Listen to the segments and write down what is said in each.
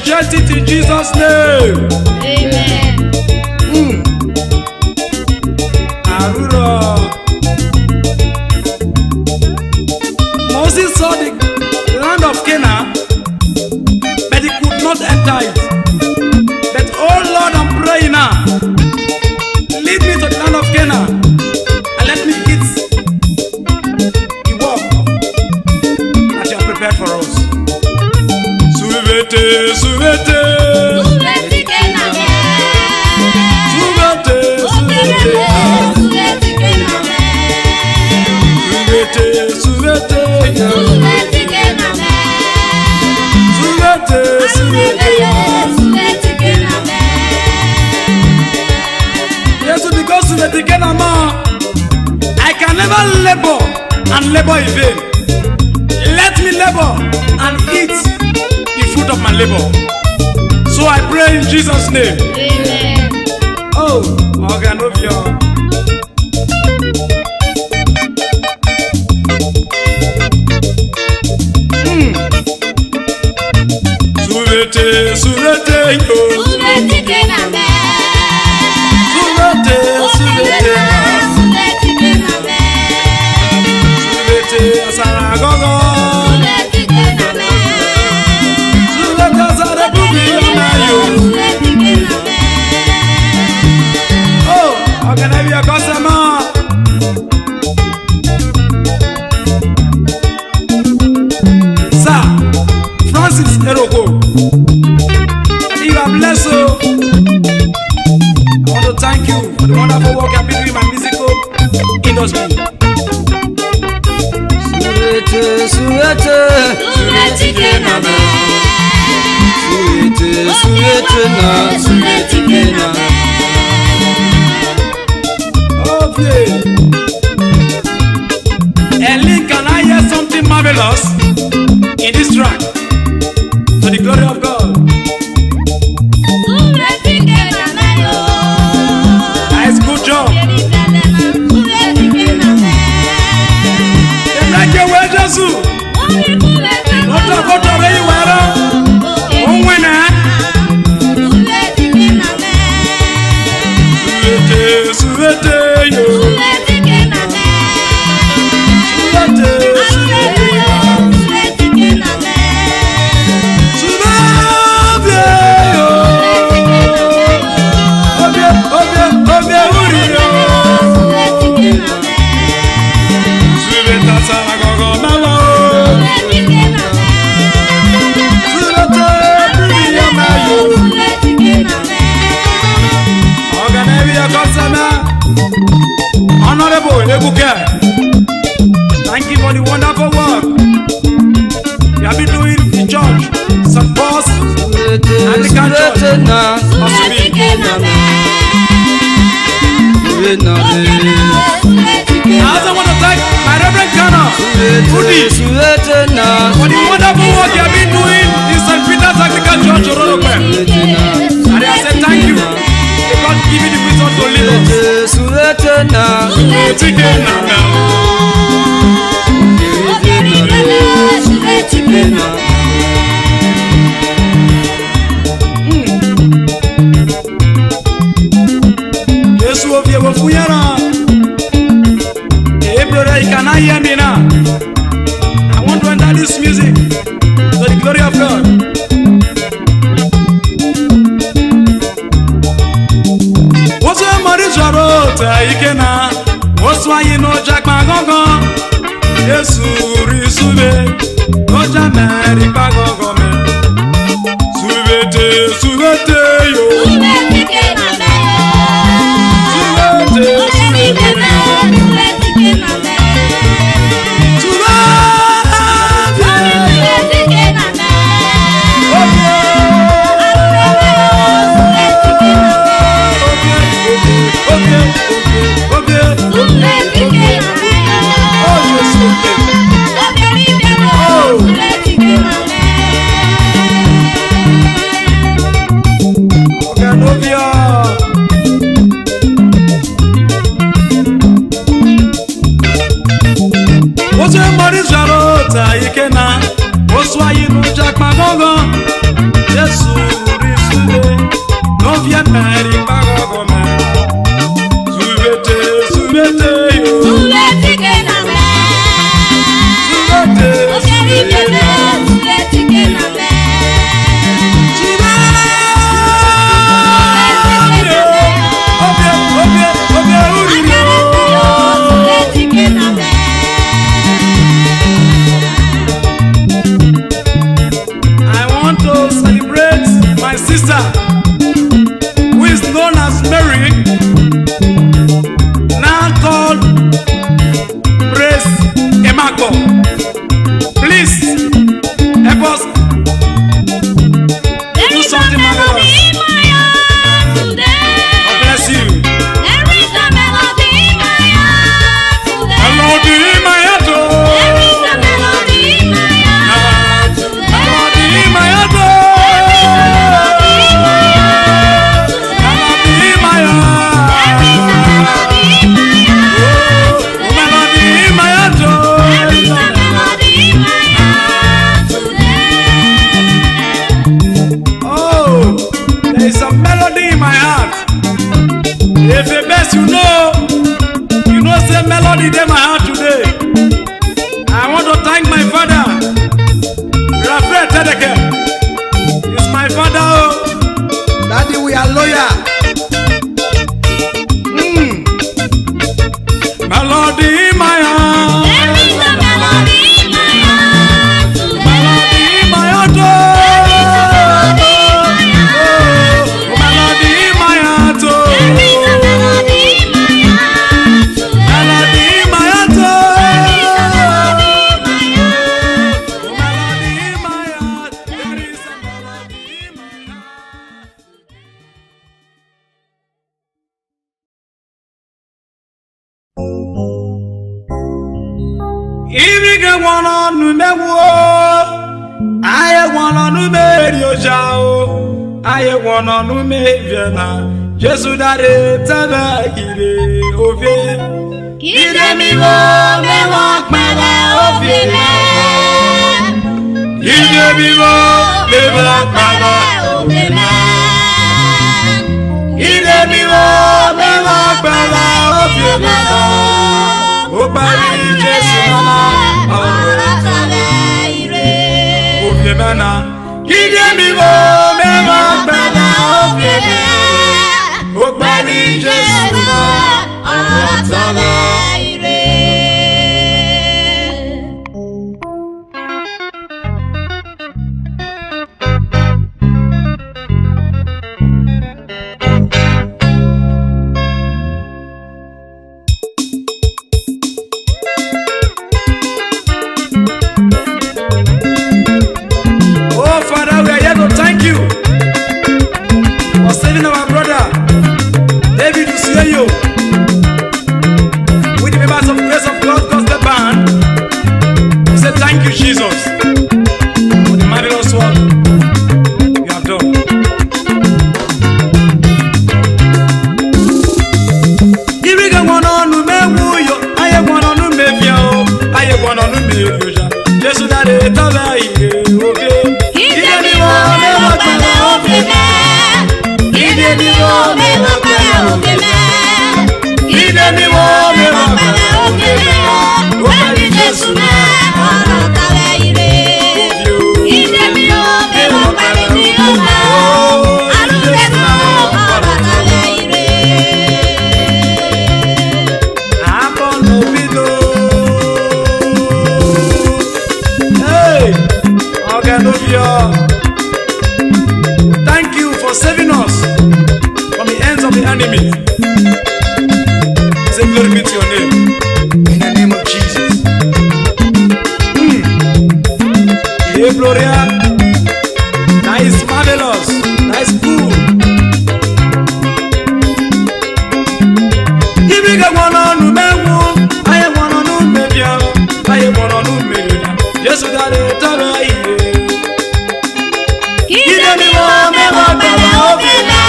reject it in Jesus' name. Amen. Aruro. Moses saw the land of Canaan, but he could not enter it. But oh Lord, I'm praying now. Lead me to the land of Canaan and let me eat the work that you have prepared for us. Suvete, suvete, suvete, suvete, suvete, yes, because suvete kenama, I can never labor and labor in vain. Let me labor and eat the fruit of my labor. So I pray in Jesus' name. Amen. Oh, okay, no fear. Suvete, suvete, yo. Suvete, suvete, suvete, asara gogo. Suvete, asara bubi amayo. Oh, okay, now we are customer. Sir Francis Eroko, you are blessed. So I want to thank you for the wonderful work you have been doing in my musical industry. Suete, suete, suete, suete na, suete na. Oh, yeah. Ellie, can I hear something marvelous in this track? To the glory of God. Nice, good job. Like your way, Jesus. What a way you were. Oh, when I. Suvete, yo. Honorable Ebuke, thank you for the wonderful work you have been doing in church, St. Paul's Anglican Church. I also want to thank my Reverend Ghana Rudy for the wonderful work you have been doing in St. Peter's Anglican Church, Ororope. And I say thank you. God give me the wisdom to lead us. Yes, we will fuyara. Hey, brother, you cannot hear me now. I want to enter this music to the glory of God. Ikena, what's why you know Jack Magongo? Yes, Sube, Roger Mary Pagogo, Subete, Subete, yo, ye meri bago me. Subete, subete yo. Subete, sister, who is known as Mary, now called Grace Emako. Please help us do something marvelous. God bless you. Melody in my heart, oh. Melody in my heart, oh. If the best you know say melody in my heart today. I want to thank my father, Raphael Tedeke. He's my father. Oh. Daddy, we are loyal. Melody in my heart. There is a melody in my heart today. Melody in my heart. Melody in my heart. Ibige wana numewo, aye wana numerio jao, aye wana numeviana, Jesu dare tebe ire ovie. Ide mi wo me wak mele ovie me. Ide mi wo me wak mele ovie me. Ide mi wo me wak mele ovie me. Obari Jesu na ọ̀rọ̀tàlẹ̀ ire. Òfin mẹ́na, kíde mi wo mẹ́wàá gbẹ̀dẹ̀ òfin mẹ́. Obari Jesu na ọ̀rọ̀tàlẹ̀ ire. Jesus, for the marvelous work you have done. Ibige wana nu mewuyo, aye wana nu mevia o, aye wana nu mevioja. Jesu dare tabe ire oge. Ide mi wo me wakale oge me. Ide mi wo me wakale oge me. Ide mi wo me wakale oge me. Obari Jesu me. Thank you for saving us from the hands of the enemy. Say glory be to your name. In the name of Jesus. Yeah, Gloria. That is marvelous. That is cool. Ibige wana nu mewu, aye wana nu mebia, aye wana nu mebia. Jesu dare tabe ire. Ide mi wo me wakale oge me.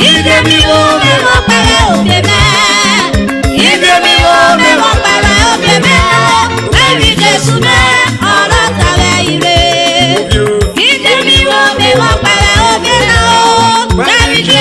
Ide mi wo me wakale oge me. Ide mi wo me wakale oge me. Baby Jesu me ọ̀rọ̀tàlẹ̀ ire. Ide mi wo me wakale oge me. Baby Jesu.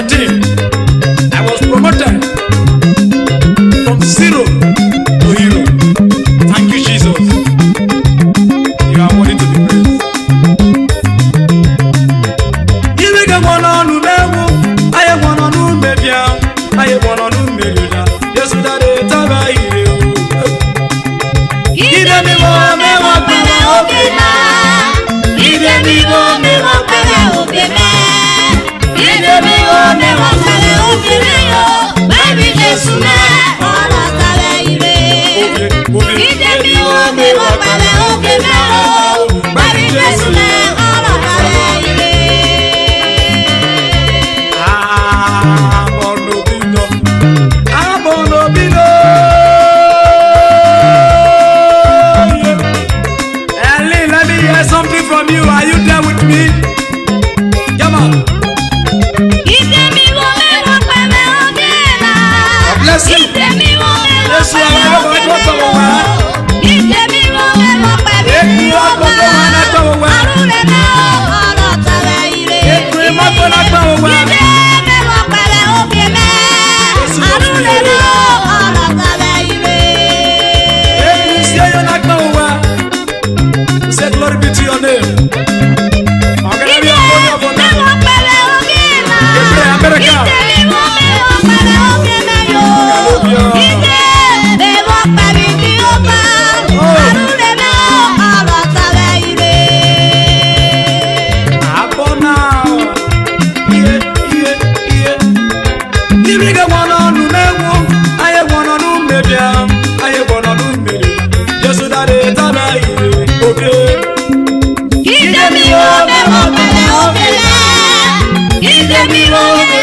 2014, I was promoted from zero to hero. Thank you, Jesus. You are worthy to be praised. Give me one on Numewu, I have one on Numebia, I have one on Numeluda. Yes, that is Taba. Ide mi wo me wo pele obi ma. Ide mi wo me wo pele obi me. Ide mi wo me wo pele obi me yo. Baby Jesu me ora tale ire. Ide mi wo me wo pele obi me yo. Baby Jesu me ora tale ire. Abonobino. Let me hear something from you. Are you there with me? Come on. Bless you. Bless say glory be to your name. Ide mi wo me wo pele obele. Ide mi wo me